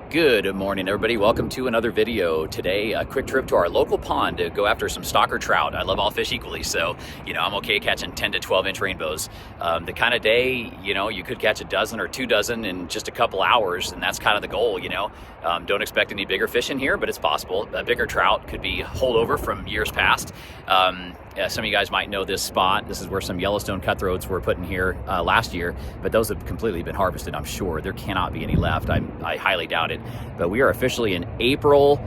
Good morning, everybody. Welcome to another video. Today, a quick trip to our local pond to go after some stalker trout. I love all fish equally, so, I'm okay catching 10 to 12 inch rainbows. The kind of day, you could catch a dozen or 2 dozen in just a couple hours, and that's kind of the goal, Don't expect any bigger fish in here, but it's possible. A bigger trout could be holdover from years past. Some of you guys might know this spot. This is where some Yellowstone cutthroats were put in here last year, but those have completely been harvested, I'm sure. There cannot be any left. I highly doubt it. But we are officially in April.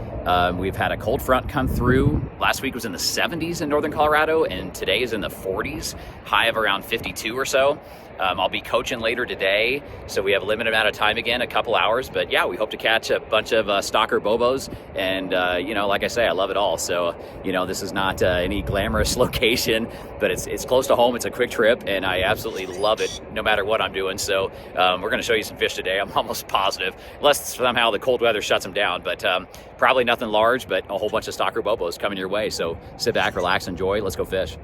We've had a cold front come through. Last week was in the 70s in northern Colorado, and today is in the 40s, high of around 52 or so. I'll be coaching later today, so we have a limited amount of time again, a couple hours. But yeah, we hope to catch a bunch of stalker bobos. And, like I say, I love it all. So, this is not any glamorous location, but it's close to home. It's a quick trip, and I absolutely love it no matter what I'm doing. So we're going to show you some fish today. I'm almost positive, unless somehow the cold weather shuts them down. But probably nothing large, but a whole bunch of stalker bobos coming your way. So sit back, relax, enjoy. Let's go fish.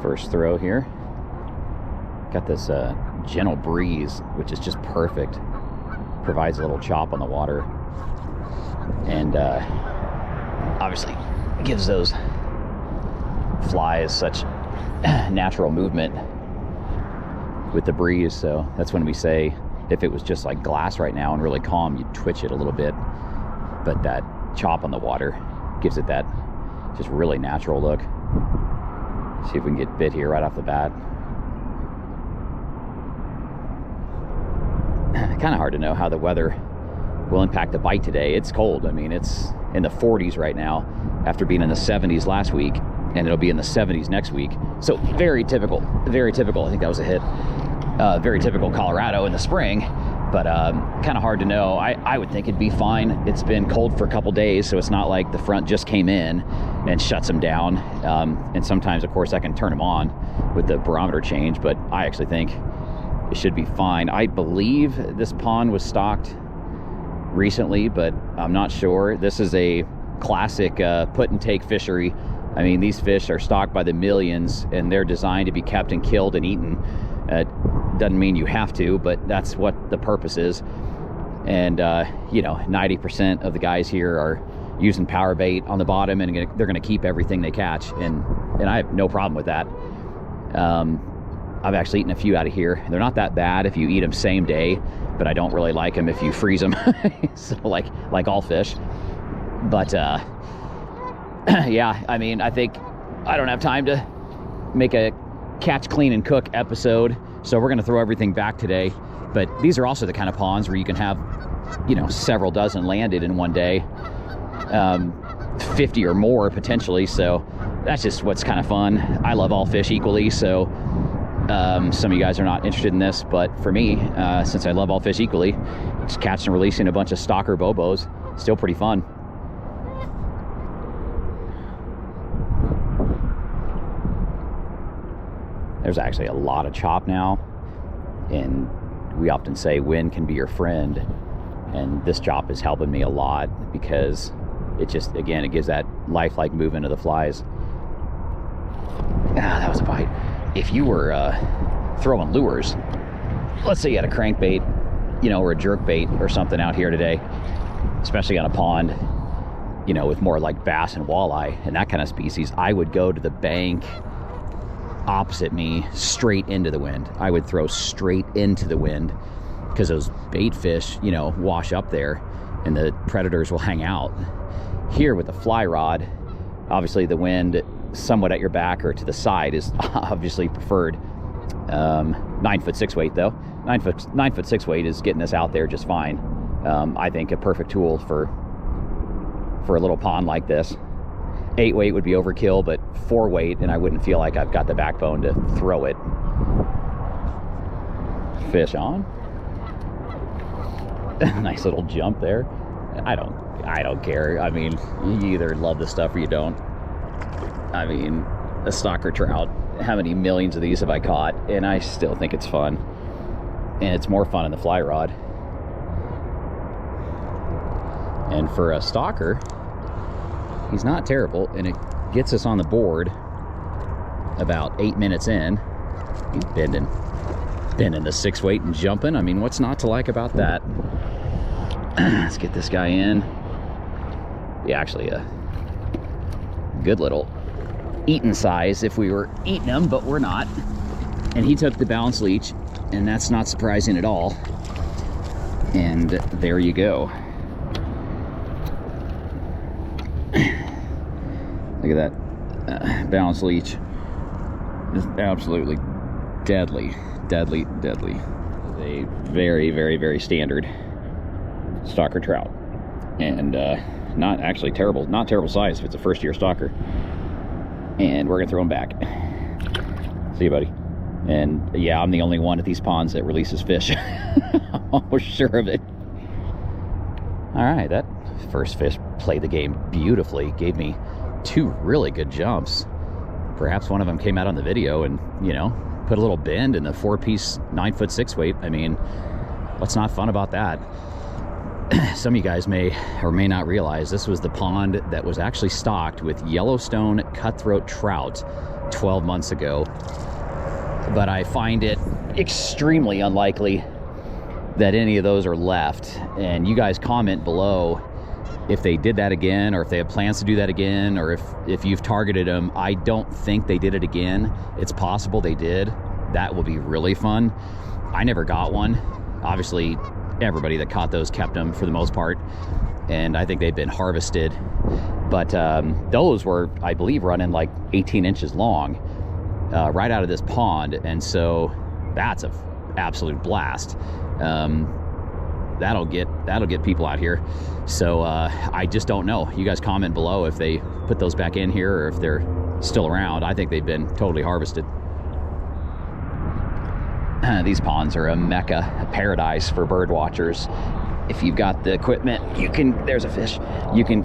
First throw here. Got this gentle breeze, which is just perfect. Provides a little chop on the water. And obviously gives those flies such natural movement with the breeze. So that's when we say, if it was just like glass right now and really calm, you'd twitch it a little bit. But that chop on the water gives it that just really natural look. See if we can get bit here right off the bat. Kind of hard to know how the weather will impact the bite today. It's cold. I mean, it's in the 40s right now after being in the 70s last week, and it'll be in the 70s next week. So very typical, very typical. I think that was a hit. Very typical Colorado in the spring, but kind of hard to know. I would think it'd be fine. It's been cold for a couple days, so it's not like the front just came in and shuts them down. And sometimes, of course, I can turn them on with the barometer change, but I actually think it should be fine. I believe this pond was stocked recently, but I'm not sure. This is a classic put and take fishery. I mean, these fish are stocked by the millions, and they're designed to be kept and killed and eaten. Doesn't mean you have to, but that's what the purpose is. And 90% of the guys here are using power bait on the bottom, and they're going to keep everything they catch, and I have no problem with that. I've actually eaten a few out of here. They're not that bad if you eat them same day, but I don't really like them if you freeze them. So like all fish. But yeah, I mean, I think I don't have time to make a catch, clean, and cook episode, so we're going to throw everything back today. But these are also the kind of ponds where you can have several dozen landed in one day, 50 or more potentially. So that's just what's kind of fun. I love all fish equally, so some of you guys are not interested in this, but for me, since I love all fish equally, just catching and releasing a bunch of stalker bobos, still pretty fun. There's actually a lot of chop now, and we often say wind can be your friend, and this chop is helping me a lot because it just, again, it gives that lifelike movement of the flies. That was a bite. If you were throwing lures, let's say you had a crankbait, or a jerkbait or something out here today, especially on a pond, with more like bass and walleye and that kind of species, I would go to the bank opposite me, straight into the wind. I would throw straight into the wind because those bait fish, wash up there and the predators will hang out. Here with the fly rod, obviously the wind somewhat at your back or to the side is obviously preferred. 9'6" weight though. 9'6" weight is getting us out there just fine. I think a perfect tool for a little pond like this. 8 weight would be overkill, but 4 weight, and I wouldn't feel like I've got the backbone to throw it. Fish on. Nice little jump there. I don't care. I mean, you either love the stuff or you don't. I mean, a stalker trout, how many millions of these have I caught? And I still think it's fun. And it's more fun in the fly rod. And for a stalker, he's not terrible, and it gets us on the board about 8 minutes in. He's bending. Bending the 6 weight and jumping. I mean, what's not to like about that? Let's get this guy in. Yeah, actually a good little eating size if we were eating them, but we're not. And he took the balance leech, and that's not surprising at all. And there you go. Look at that balance leech. Just absolutely deadly, deadly, deadly. A very, very, very standard stalker trout, and not actually terrible, not terrible size if it's a first-year stalker. And we're gonna throw him back. See you, buddy. And yeah, I'm the only one at these ponds that releases fish. I'm almost sure of it. All right, that first fish played the game beautifully. Gave me 2 really good jumps. Perhaps one of them came out on the video and, you know, put a little bend in the 4-piece 9-foot 6 weight. I mean, what's not fun about that? Some of you guys may or may not realize this was the pond that was actually stocked with Yellowstone cutthroat trout 12 months ago. But I find it extremely unlikely that any of those are left. And you guys comment below if they did that again, or if they have plans to do that again, or if you've targeted them. I don't think they did it again. It's possible they did. That will be really fun. I never got one. Obviously, everybody that caught those kept them for the most part, and I think they've been harvested. But those were, I believe, running like 18 inches long right out of this pond, and so that's an absolute blast. That'll get people out here. So I just don't know. You guys comment below if they put those back in here or if they're still around. I think they've been totally harvested. These ponds are a mecca, a paradise for bird watchers. If you've got the equipment, you can, there's a fish. You can,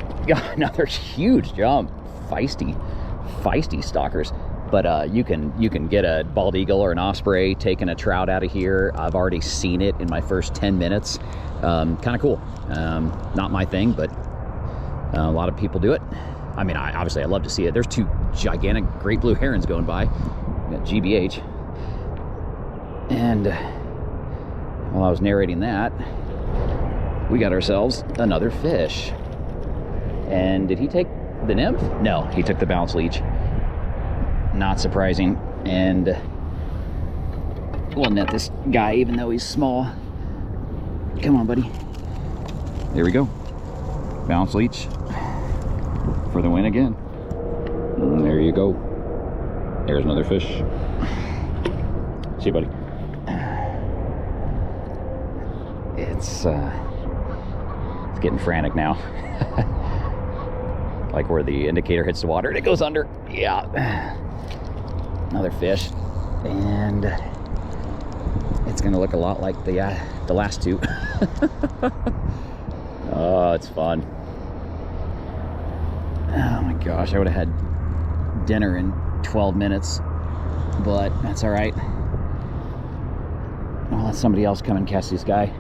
another huge jump. Feisty stalkers. But you can get a bald eagle or an osprey taking a trout out of here. I've already seen it in my first 10 minutes. Kind of cool. Not my thing, but a lot of people do it. I mean, obviously I love to see it. There's 2 gigantic great blue herons going by. We got GBH. And while I was narrating that, we got ourselves another fish. And did he take the nymph? No, he took the balance leech. Not surprising. And we'll net this guy even though he's small. Come on, buddy. There we go. Balance leech for the win again. And there you go. There's another fish. See you, buddy. It's getting frantic now. Like where the indicator hits the water and it goes under. Yeah. Another fish. And it's gonna look a lot like the last 2. Oh, it's fun. Oh my gosh, I would have had dinner in 12 minutes, but that's all right. I'll let somebody else come and catch this guy.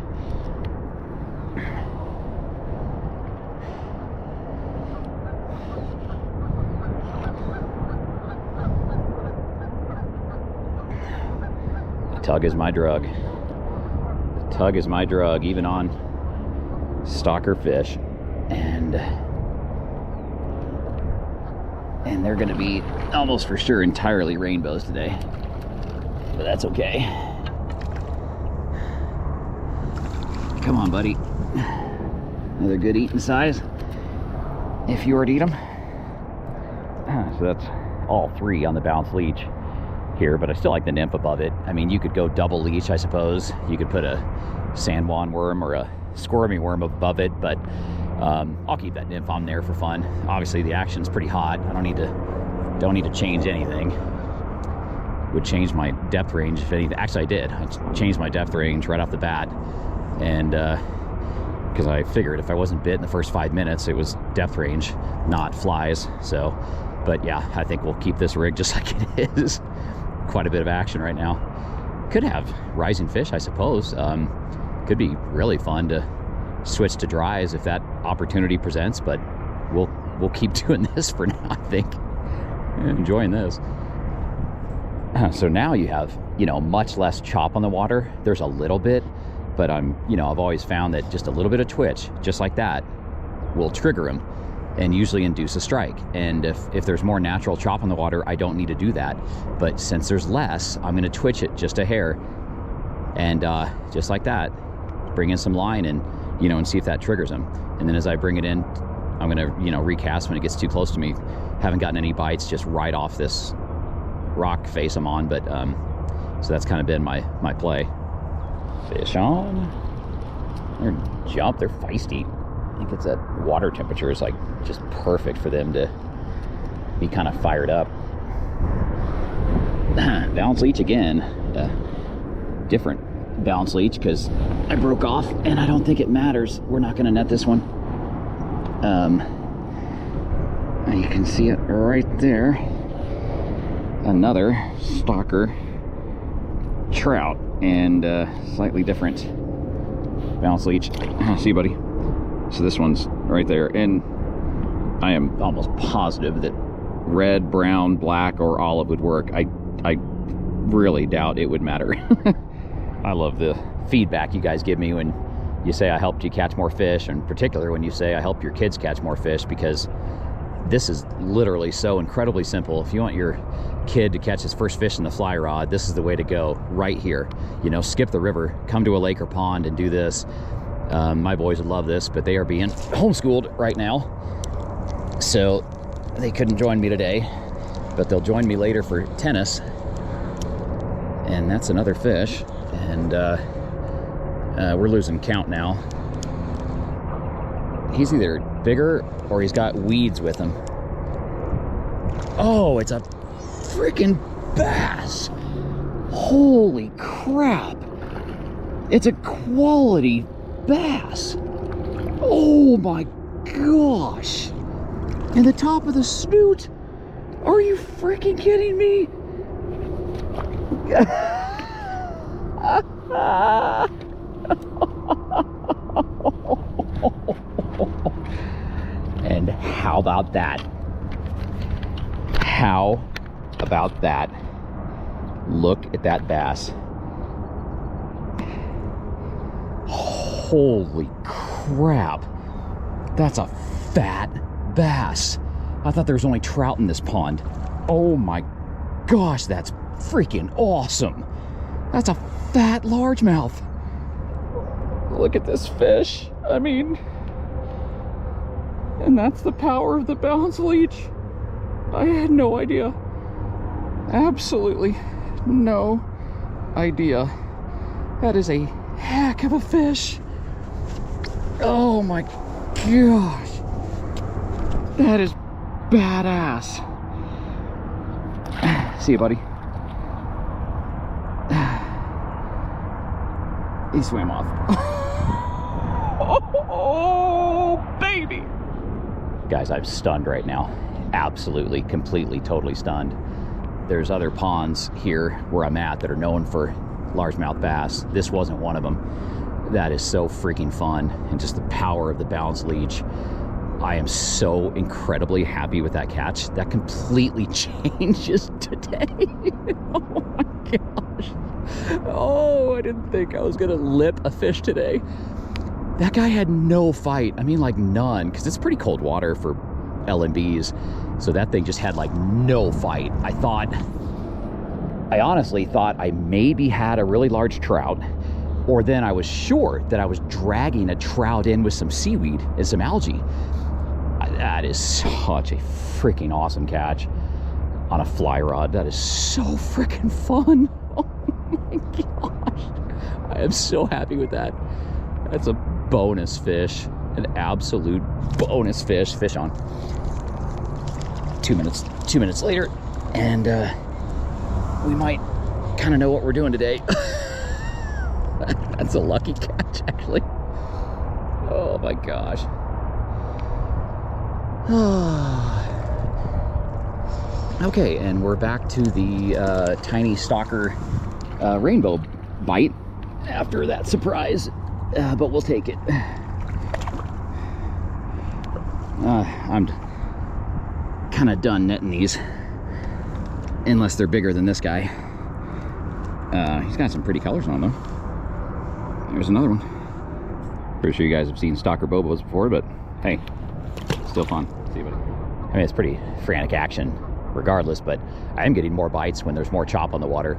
Tug is my drug. Tug is my drug, even on stalker fish. And they're gonna be almost for sure entirely rainbows today. But that's okay. Come on, buddy. Another good eating size. If you were to eat them. So that's all 3 on the balance leech here, but I still like the nymph above it. I mean, you could go double leech, I suppose. You could put a sandworm worm or a squirmy worm above it, but I'll keep that nymph on there for fun. Obviously, the action's pretty hot. I don't need to change anything. Would change my depth range if anything. Actually, I did. I changed my depth range right off the bat, and because I figured if I wasn't bit in the first 5 minutes, it was depth range, not flies. So, but yeah, I think we'll keep this rig just like it is. Quite a bit of action right now. Could have rising fish, I suppose. Could be really fun to switch to dries if that opportunity presents, but we'll keep doing this for now, I think. Enjoying this. So now you have, you know, much less chop on the water. There's a little bit, but I've always found that just a little bit of twitch, just like that, will trigger him and usually induce a strike. And if there's more natural chop on the water, I don't need to do that. But since there's less, I'm gonna twitch it just a hair, and just like that, bring in some line and, you know, and see if that triggers him. And then as I bring it in, I'm gonna, you know, recast when it gets too close to me. Haven't gotten any bites, just right off this rock face I'm on, but so that's kind of been my play. Fish on. They're jump, they're feisty. I think it's that water temperature is like just perfect for them to be kind of fired up. Balance leech again. Different balance leech because I broke off, and I don't think it matters. We're not going to net this one. You can see it right there. Another stalker trout, and slightly different balance leech. See, buddy? So this one's right there, and I am almost positive that red, brown, black, or olive would work. I really doubt it would matter. I love the feedback you guys give me when you say I helped you catch more fish, and particularly when you say I help your kids catch more fish, because this is literally so incredibly simple. If you want your kid to catch his first fish in the fly rod, this is the way to go, right here. You know, skip the river, come to a lake or pond and do this. My boys would love this, but they are being homeschooled right now, so they couldn't join me today, but they'll join me later for tennis. And that's another fish, and we're losing count now. He's either bigger or he's got weeds with him. Oh, it's a freaking bass. Holy crap. It's a quality bass. Oh my gosh. And the top of the snoot. Are you freaking kidding me? And how about that? How about that? Look at that bass. Holy crap. That's a fat bass. I thought there was only trout in this pond. Oh my gosh, that's freaking awesome. That's a fat largemouth. Look at this fish. I mean, and that's the power of the balance leech. I had no idea. Absolutely no idea. That is a heck of a fish. Oh my gosh. That is badass. See you, buddy. He swam off. Oh, baby. Guys, I'm stunned right now. Absolutely, completely, totally stunned. There's other ponds here where I'm at that are known for largemouth bass. This wasn't one of them. That is so freaking fun. And just the power of the balance leech. I am so incredibly happy with that catch. That completely changes today. Oh my gosh. Oh, I didn't think I was gonna lip a fish today. That guy had no fight. I mean, like none, because it's pretty cold water for LMBs. So that thing just had like no fight. I honestly thought I maybe had a really large trout, or then I was sure that I was dragging a trout in with some seaweed and some algae. That is such a freaking awesome catch on a fly rod. That is so freaking fun. Oh my gosh. I am so happy with that. That's a bonus fish, an absolute bonus fish. Fish on. 2 minutes later, and we might kind of know what we're doing today. That's a lucky catch, actually. Oh my gosh. Okay, and we're back to the tiny stalker rainbow bite after that surprise, but we'll take it. I'm kind of done netting these, unless they're bigger than this guy. He's got some pretty colors on him. There's another one. Pretty sure you guys have seen stalker bobos before, but hey, still fun. See you, buddy. I mean, it's pretty frantic action regardless, but I am getting more bites when there's more chop on the water,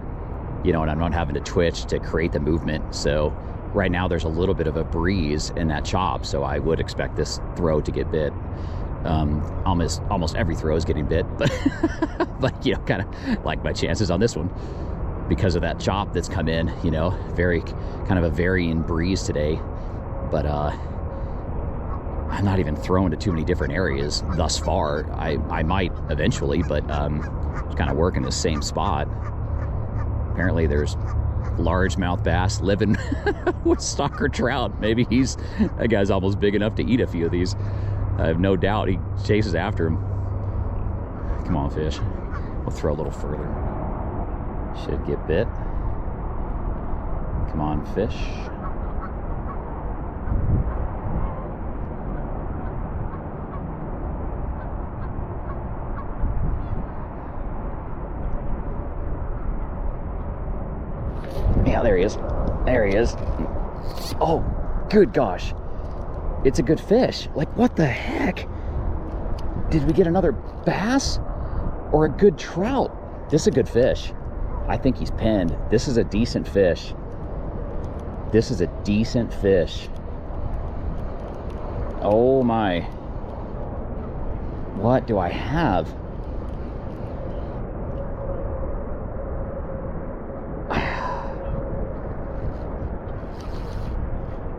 you know, and I'm not having to twitch to create the movement. So right now there's a little bit of a breeze in that chop, so I would expect this throw to get bit. Almost every throw is getting bit, but you know, kind of like my chances on this one because of that chop that's come in, you know, very kind of a varying breeze today. But I'm not even thrown to too many different areas thus far. I might eventually, but just kind of working the same spot. Apparently there's largemouth bass living with stalker trout. Maybe that guy's almost big enough to eat a few of these. I have no doubt he chases after him. Come on, fish. We'll throw a little further. Should get bit. Come on, fish. Yeah, there he is. There he is. Oh, good gosh. It's a good fish. Like, what the heck? Did we get another bass or a good trout? This is a good fish. I think he's pinned. This is a decent fish. This is a decent fish. Oh my. What do I have?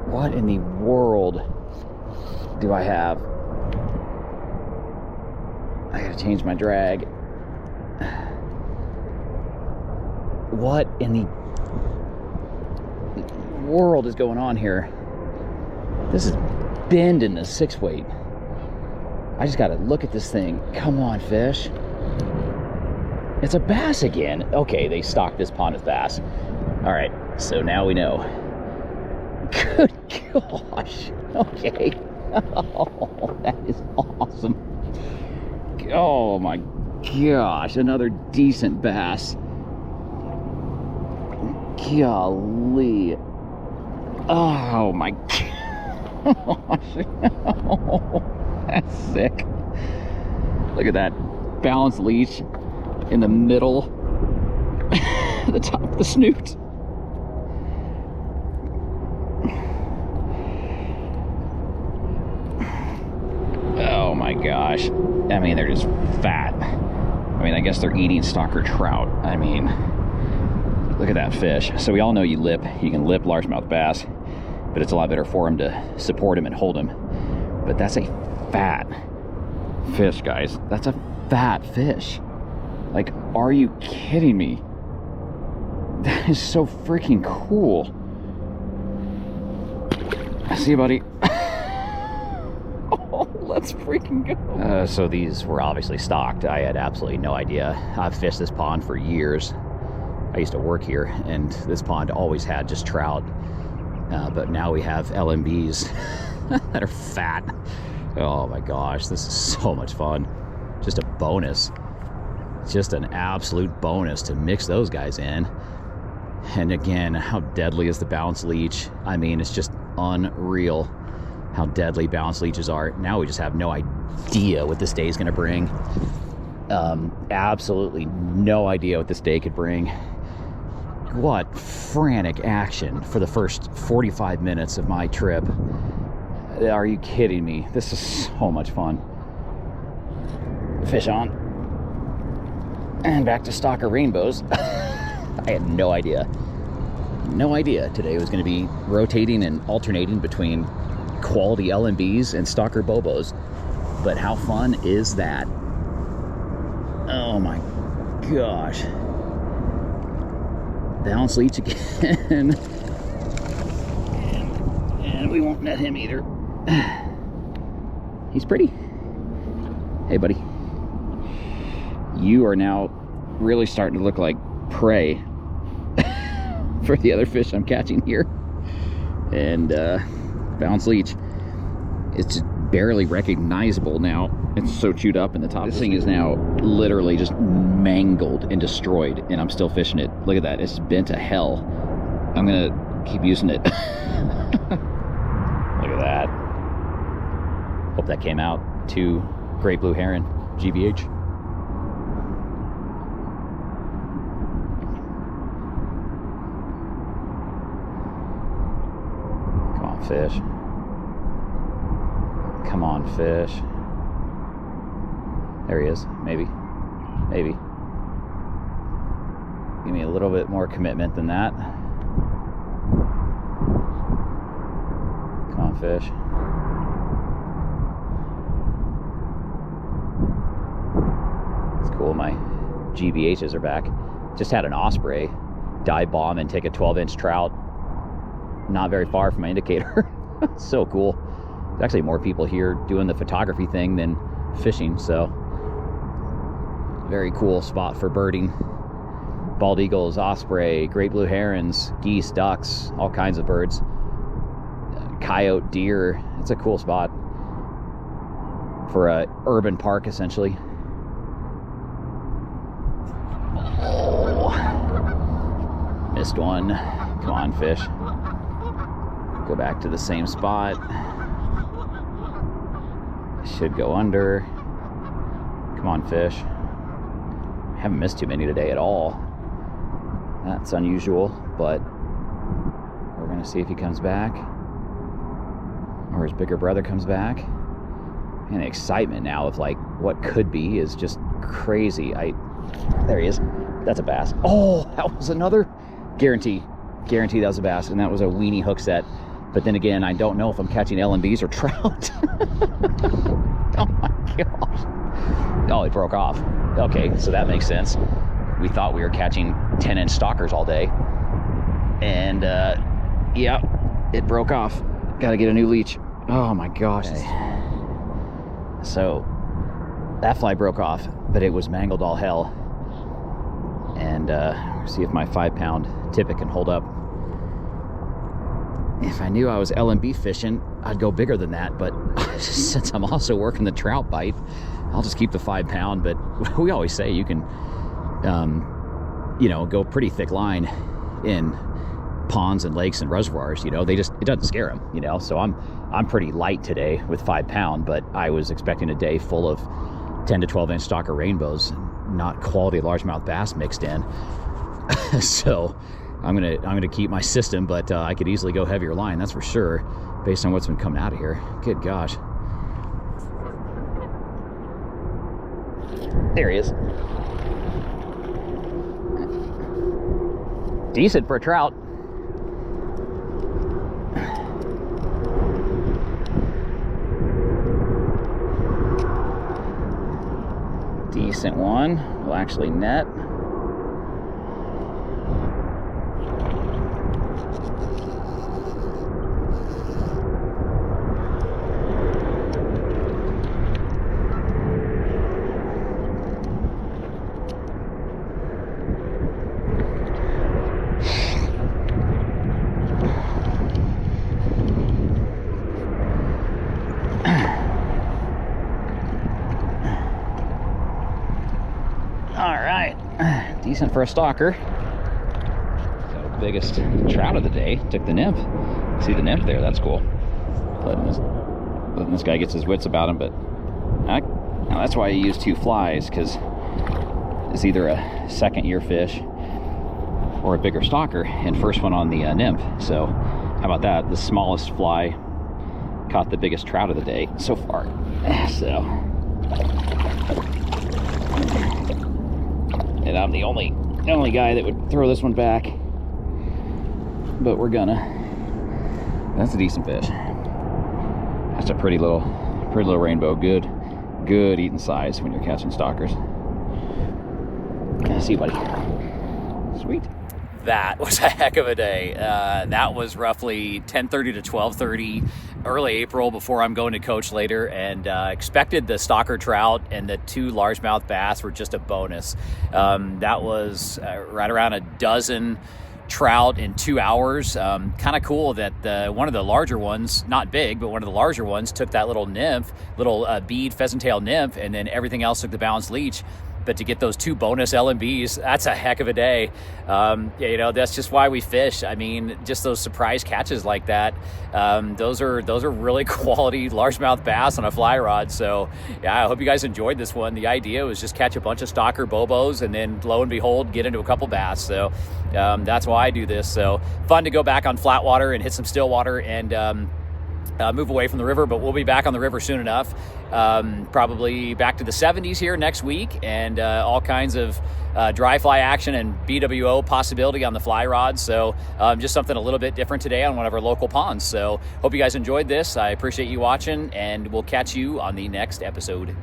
What in the world do I have? I gotta change my drag. What in the world is going on here? This is bending the 6-weight. I just gotta look at this thing. Come on, fish. It's a bass again. Okay, they stocked this pond as bass. All right, so now we know. Good gosh. Okay. Oh, that is awesome. Oh my gosh, another decent bass. Golly. Oh my gosh. Oh, that's sick. Look at that balance leech in the middle, the top of the snoot. Oh my gosh. I mean, they're just fat. I mean, I guess they're eating stalker trout. I mean, look at that fish. So we all know you can lip largemouth bass, but it's a lot better for them to support him and hold him. But that's a fat fish, guys. That's a fat fish. Like, are you kidding me? That is so freaking cool. See you, buddy. Oh, let's freaking go. So these were obviously stocked. I had absolutely no idea. I've fished this pond for years. I used to work here, and this pond always had just trout. But now we have LMBs that are fat. Oh my gosh, this is so much fun. Just a bonus. Just an absolute bonus to mix those guys in. And again, how deadly is the bounce leech? I mean, it's just unreal how deadly bounce leeches are. Now we just have no idea what this day is going to bring. Absolutely no idea what this day could bring. What frantic action for the first 45 minutes of my trip. Are you kidding me? This is so much fun. Fish on. And back to stalker rainbows. I had no idea. No idea today was going to be rotating and alternating between quality LMBs and stalker bobos. But how fun is that? Oh my gosh. Bounce leech again. And we won't net him either. He's pretty. Hey, buddy. You are now really starting to look like prey for the other fish I'm catching here. And bounce leech, it's just barely recognizable now. It's so chewed up in the top. This thing is now literally just mangled and destroyed, and I'm still fishing it. Look at that, it's bent to hell. I'm gonna keep using it. Look at that. Hope that came out. 2 great blue heron, GBH. Come on, fish. Come on, fish. There he is. Maybe. Maybe. Give me a little bit more commitment than that. Come on, fish. It's cool. My GBHs are back. Just had an osprey dive bomb and take a 12-inch trout not very far from my indicator. So cool. There's actually more people here doing the photography thing than fishing, so very cool spot for birding. Bald eagles, osprey, great blue herons, geese, ducks, all kinds of birds. Coyote, deer. It's a cool spot for a urban park, essentially. Oh, missed one. Come on, fish. Go back to the same spot. Should go under. Come on, fish. Haven't missed too many today at all. That's unusual, but we're gonna see if he comes back or his bigger brother comes back. And the excitement now of like what could be is just crazy. There he is. That's a bass. Oh, that was another. Guarantee that was a bass, and that was a weenie hook set. But then again, I don't know if I'm catching LMBs or trout. Oh my gosh. Oh, it broke off. Okay, so that makes sense. We thought we were catching 10-inch stalkers all day. And yeah, it broke off. Gotta get a new leech. Oh my gosh. Okay. So that fly broke off, but it was mangled all hell. And see if my 5-pound Tippet can hold up. If I knew I was LMB fishing, I'd go bigger than that, but since I'm also working the trout bite, I'll just keep the 5-pound. But we always say you can, you know, go pretty thick line in ponds and lakes and reservoirs. You know, it doesn't scare them. You know, so I'm pretty light today with 5-pound, but I was expecting a day full of 10 to 12-inch stalker rainbows, not quality largemouth bass mixed in. So I'm gonna keep my system, but I could easily go heavier line, that's for sure, based on what's been coming out of here. Good gosh. There he is. Decent for a trout. Decent one. Will actually net. Decent for a stalker. So biggest trout of the day took the nymph. See the nymph there? That's cool. Letting this guy gets his wits about him, but now that's why you use 2 flies, because it's either a second-year fish or a bigger stalker, and first one on the nymph. So how about that? The smallest fly caught the biggest trout of the day so far. So. And I'm the only guy that would throw this one back, but we're gonna. That's a decent fish. That's a pretty little rainbow. Good eating size when you're catching stalkers. See you, buddy. Sweet. That was a heck of a day. That was roughly 10:30 to 12:30, early April, before I'm going to coach later, and expected the stalker trout and the 2 largemouth bass were just a bonus. That was right around a dozen trout in 2 hours. Kind of cool that one of the larger ones, not big, but one of the larger ones took that little nymph, little bead pheasant tail nymph, and then everything else took the balanced leech. But to get those 2 bonus LMBs, that's a heck of a day. You know, that's just why we fish. I mean, just those surprise catches like that. Those are really quality largemouth bass on a fly rod. So yeah, I hope you guys enjoyed this one. The idea was just catch a bunch of stalker bobos and then lo and behold, get into a couple bass. So that's why I do this. So fun to go back on flat water and hit some still water and move away from the river, but we'll be back on the river soon enough. Probably back to the 70s here next week, and all kinds of dry fly action and BWO possibility on the fly rod. So just something a little bit different today on one of our local ponds. So hope you guys enjoyed this. I appreciate you watching, and we'll catch you on the next episode.